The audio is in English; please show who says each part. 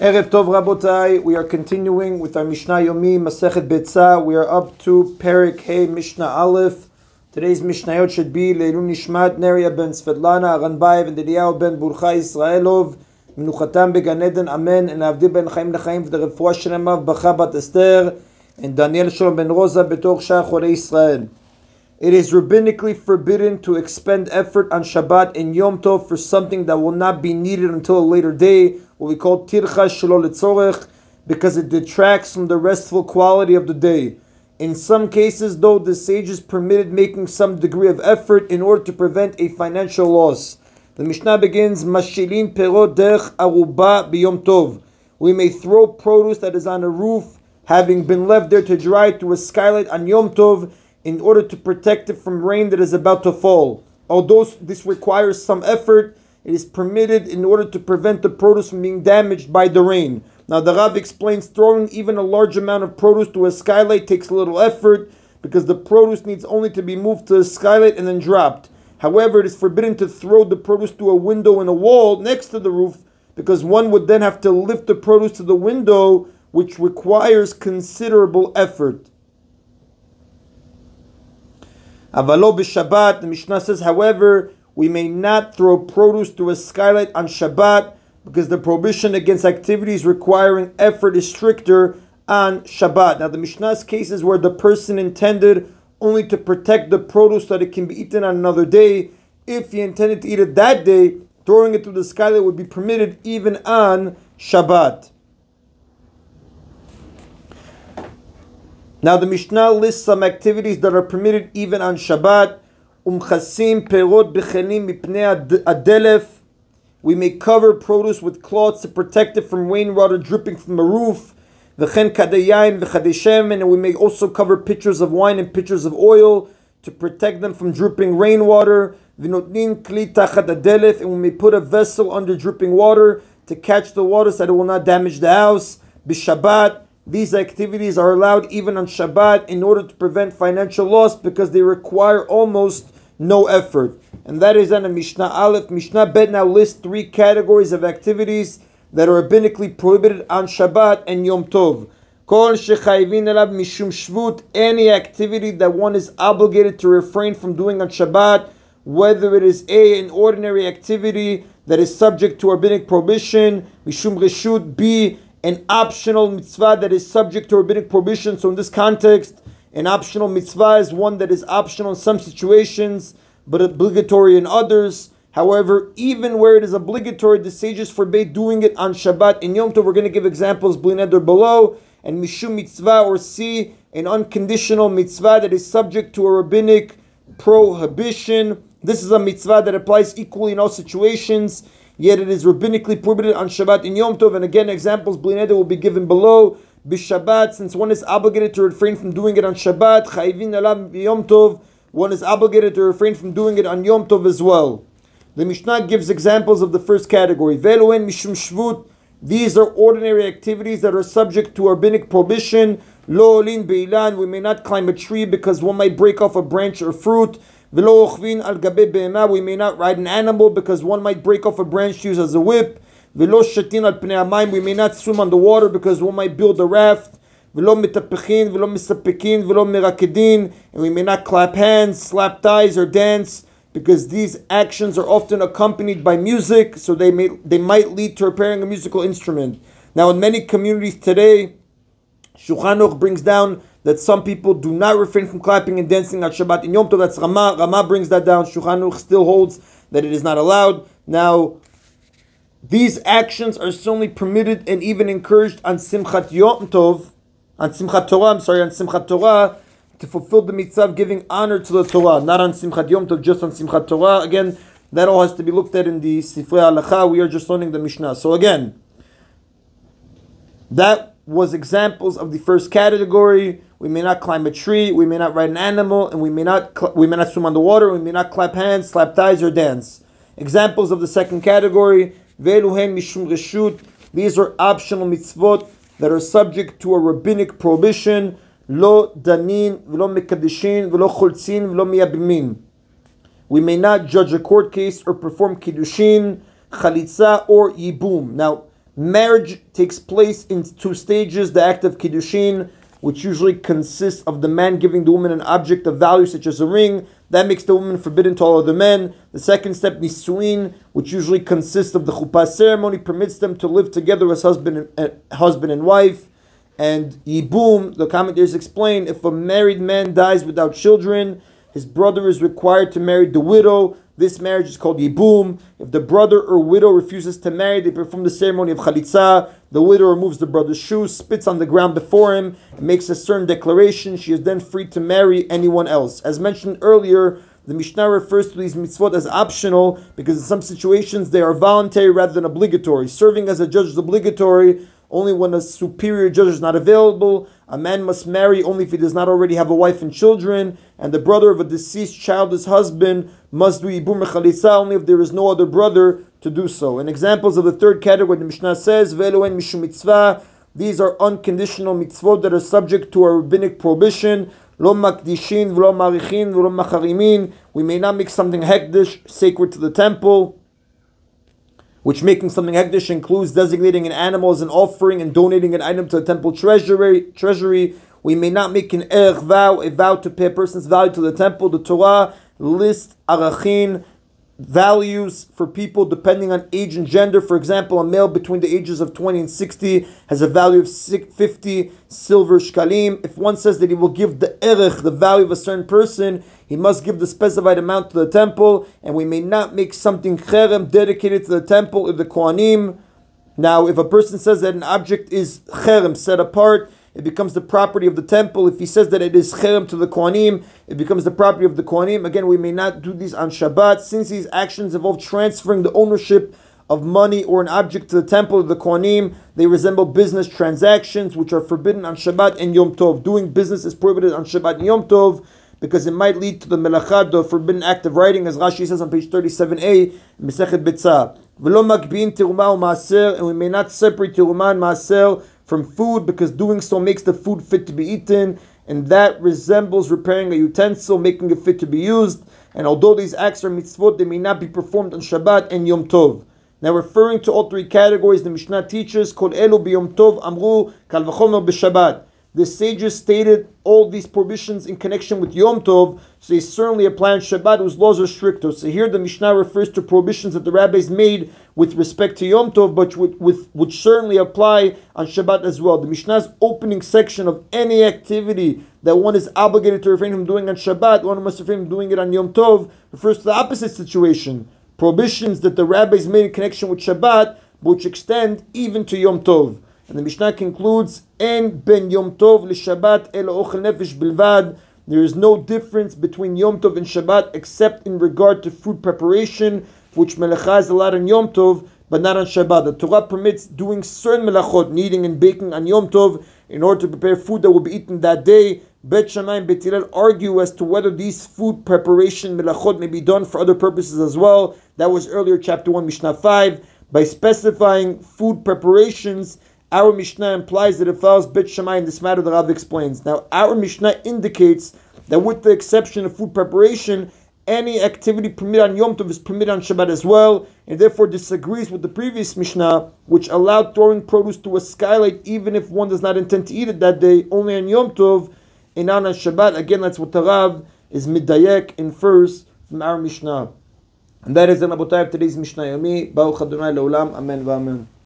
Speaker 1: Erev Tov Rabotai, we are continuing with our Mishna Yomi, Masechet Beitzah. We are up to Perik Hey Mishnah Aleph. Today's Mishnayot should be Leilun Nishmat Neria ben Svetlana, Aranbayev, and Didiyahu ben Burcha Israelov, Menuchatam beGan Eden, Amen, and Avdi ben Chaim Lechaim for the Refuah Shenemav, Bacha bat Esther, and Daniel Shalom ben Rosa betoch Shah Chorei Israel. It is rabbinically forbidden to expend effort on Shabbat and Yom Tov for something that will not be needed until a later day, what we call tircha shelo letzorech, because it detracts from the restful quality of the day. In some cases, though, the sages permitted making some degree of effort in order to prevent a financial loss. The Mishnah begins, Mashilin perot derech aruba biyom tov. We may throw produce that is on a roof, having been left there to dry, to a skylight on Yom Tov, in order to protect it from rain that is about to fall. Although this requires some effort, it is permitted in order to prevent the produce from being damaged by the rain. Now the Rav explains throwing even a large amount of produce to a skylight takes a little effort because the produce needs only to be moved to the skylight and then dropped. However, it is forbidden to throw the produce to a window in a wall next to the roof because one would then have to lift the produce to the window, which requires considerable effort. Avalo b'Shabbat, the Mishnah says, however, we may not throw produce through a skylight on Shabbat because the prohibition against activities requiring effort is stricter on Shabbat. Now the Mishnah's cases where the person intended only to protect the produce so that it can be eaten on another day. If he intended to eat it that day, throwing it through the skylight would be permitted even on Shabbat. Now the Mishnah lists some activities that are permitted even on Shabbat. Umchasim perot b'chelim mipnei adelef. We may cover produce with cloths to protect it from rainwater dripping from the roof. V'chen kadeyayin v'chadei shemen, and we may also cover pitchers of wine and pitchers of oil to protect them from dripping rainwater. V'notnin kli tachat adelef, and we may put a vessel under dripping water to catch the water so that it will not damage the house. B'Shabbat, these activities are allowed even on Shabbat in order to prevent financial loss because they require almost no effort. And that is on a Mishnah Aleph. Mishnah Bet now lists three categories of activities that are rabbinically prohibited on Shabbat and Yom Tov. Kol shechayvin elav mishum shvut, any activity that one is obligated to refrain from doing on Shabbat, whether it is an ordinary activity that is subject to rabbinic prohibition, mishum reshut, B, an optional mitzvah that is subject to rabbinic prohibition. So in this context, an optional mitzvah is one that is optional in some situations, but obligatory in others. However, even where it is obligatory, the sages forbade doing it on Shabbat and Yom Tov. We're going to give examples below. And mishum mitzvah, or C, an unconditional mitzvah that is subject to a rabbinic prohibition. This is a mitzvah that applies equally in all situations, yet it is rabbinically prohibited on Shabbat and Yom Tov. And again, examples will be given below. B'Shabbat, since one is obligated to refrain from doing it on Shabbat, chayvin alav Yom Tov, one is obligated to refrain from doing it on Yom Tov as well. The Mishnah gives examples of the first category. Ve'loen mishum shvut, these are ordinary activities that are subject to rabbinic prohibition. Lo olin beilan, we may not climb a tree because one might break off a branch or fruit. V'lo ochvin al gabe be'ema, we may not ride an animal because one might break off a branch to use as a whip. V'lo shatin al pnei hamayim, we may not swim on the water because one might build a raft. V'lo mitapechin, v'lo misapekin, v'lo mirakedin, and we may not clap hands, slap thighs, or dance because these actions are often accompanied by music, so they might lead to repairing a musical instrument. Now, in many communities today, Shulchan Aruch brings down that some people do not refrain from clapping and dancing on Shabbat and Yom Tov. That's Rama. Rama brings that down. Shulchan Aruch still holds that it is not allowed. Now, these actions are certainly permitted and even encouraged on Simchat Yom Tov, on Simchat Torah, to fulfill the mitzvah of giving honor to the Torah, not on Simchat Yom Tov, just on Simchat Torah. Again, that all has to be looked at in the Sifrei Halacha. We are just learning the Mishnah. So again, that was examples of the first category. We may not climb a tree, we may not ride an animal, and we may not swim on the water, we may not clap hands, slap thighs, or dance. Examples of the second category. Ve'eluhen mishum reshut, these are optional mitzvot that are subject to a rabbinic prohibition. Lo danin, v'lo mekadishin, v'lo choltzin, v'lo miyabimin. We may not judge a court case or perform kiddushin, chalitza, or yibum. Now, Marriage takes place in two stages. The act of Kiddushin, which usually consists of the man giving the woman an object of value such as a ring. That makes the woman forbidden to all other men. The second step, Nisuin, which usually consists of the chuppah ceremony, permits them to live together as husband and wife. And Yibum, the commentators explain, if a married man dies without children, his brother is required to marry the widow. This marriage is called Yibum. If the brother or widow refuses to marry, they perform the ceremony of Chalitza. The widow removes the brother's shoes, spits on the ground before him, and makes a certain declaration. She is then free to marry anyone else. As mentioned earlier, the Mishnah refers to these mitzvot as optional because in some situations they are voluntary rather than obligatory. Serving as a judge is obligatory only when a superior judge is not available. A man must marry only if he does not already have a wife and children. And the brother of a deceased childless husband must do Yibum Chalitza only if there is no other brother to do so. And examples of the third category, the Mishnah says, Ve'elohen mishum mitzvah. These are unconditional mitzvot that are subject to a rabbinic prohibition. Lo makdishin, v'lo marichin, v'lo macharimin. We may not make something hekdesh, sacred to the temple, which making something hekdesh includes designating an animal as an offering and donating an item to the temple treasury. We may not make an erech vow, a vow to pay a person's value to the temple. The Torah lists arachin, values for people depending on age and gender. For example, a male between the ages of 20 and 60 has a value of 50 silver shkalim. If one says that he will give the erech, the value of a certain person, he must give the specified amount to the temple, and we may not make something cherem dedicated to the temple or the kohanim. Now, if a person says that an object is cherem, set apart, it becomes the property of the temple. If he says that it is cherem to the kohanim, it becomes the property of the kohanim. Again, we may not do these on Shabbat, since these actions involve transferring the ownership of money or an object to the temple of the kohanim. They resemble business transactions, which are forbidden on Shabbat and Yom Tov. Doing business is prohibited on Shabbat and Yom Tov, because it might lead to the melachah, the forbidden act of writing, as Rashi says on page 37a, Mesechet Beitzah. V'lo makbiin teruma u'maaser, and we may not separate teruma and maaser from food, because doing so makes the food fit to be eaten, and that resembles repairing a utensil, making it fit to be used. And although these acts are mitzvot, they may not be performed on Shabbat and Yom Tov. Now, referring to all three categories, the Mishnah teaches, Kol elu b'Yom Tov amru kal v'chomer b'Shabbat. The sages stated all these prohibitions in connection with Yom Tov, so they certainly apply on Shabbat, whose laws are stricter. So here the Mishnah refers to prohibitions that the rabbis made with respect to Yom Tov, but which certainly apply on Shabbat as well. The Mishnah's opening section of any activity that one is obligated to refrain from doing on Shabbat, one must refrain from doing it on Yom Tov, refers to the opposite situation. Prohibitions that the rabbis made in connection with Shabbat, which extend even to Yom Tov. And the Mishnah concludes, En ben Yom Tov l'Shabbat elo ochel nefesh bilvad. There is no difference between Yom Tov and Shabbat except in regard to food preparation, which melacha is allowed on Yom Tov, but not on Shabbat. The Torah permits doing certain melachot, kneading and baking on Yom Tov, in order to prepare food that will be eaten that day. Bet Shammai and Bet Hillel argue as to whether these food preparation melachot may be done for other purposes as well. That was earlier, chapter 1, Mishnah 5. By specifying food preparations, our Mishnah implies that it follows Bet Shammai in this matter. The Rav explains. Now, our Mishnah indicates that with the exception of food preparation, any activity permitted on Yom Tov is permitted on Shabbat as well, and therefore disagrees with the previous Mishnah, which allowed throwing produce to a skylight even if one does not intend to eat it that day, only on Yom Tov and not on Shabbat. Again, that's what the Rav is midayek infers from our Mishnah. And that is the Rabotai of today's Mishna Yomi. Baruch Adonai Leolam. Amen v'amen.